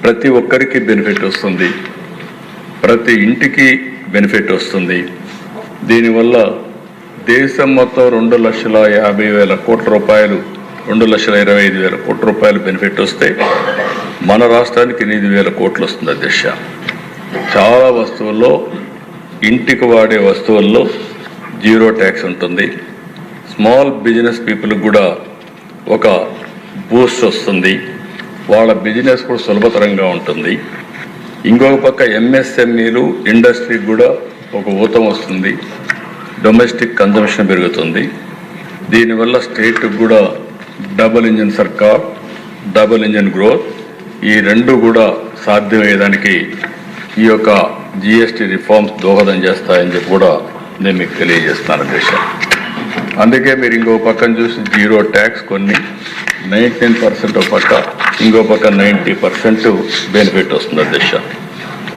ప్రతి ఒక్కరికి బెనిఫిట్ వస్తుంది, ప్రతి ఇంటికి బెనిఫిట్ వస్తుంది. దీనివల్ల దేశం మొత్తం 2,50,000 కోట్ల రూపాయలు, 2,25,000 కోట్ల రూపాయలు బెనిఫిట్ వస్తే మన రాష్ట్రానికి 8,000 కోట్లు వస్తుంది అధ్యక్ష. చాలా వస్తువుల్లో, ఇంటికి వాడే వస్తువుల్లో జీరో ట్యాక్స్ ఉంటుంది. స్మాల్ బిజినెస్ పీపుల్కి కూడా ఒక బూస్ట్ వస్తుంది, వాళ్ళ బిజినెస్ కూడా సులభతరంగా ఉంటుంది. ఇంకొక పక్క ఎంఎస్ఎంఈలు, ఇండస్ట్రీకి కూడా ఒక ఊతం వస్తుంది, డొమెస్టిక్ కన్జంప్షన్ పెరుగుతుంది. దీనివల్ల స్టేట్కి కూడా డబుల్ ఇంజిన్ సర్కార్, డబుల్ ఇంజిన్ గ్రోత్, ఈ రెండు కూడా సాధ్యమయ్యేదానికి ఈ యొక్క జిఎస్టీ రిఫార్మ్స్ దోహదం చేస్తాయని చెప్పి కూడా నేను మీకు తెలియజేస్తున్నాను అధ్యక్ష. అందుకే మీరు ఇంకో పక్కన చూసి జీరో ట్యాక్స్ కొన్ని 99% ఒక పక్క, ఇంకో పక్క 90% బెనిఫిట్ వస్తుంది అధ్యక్ష.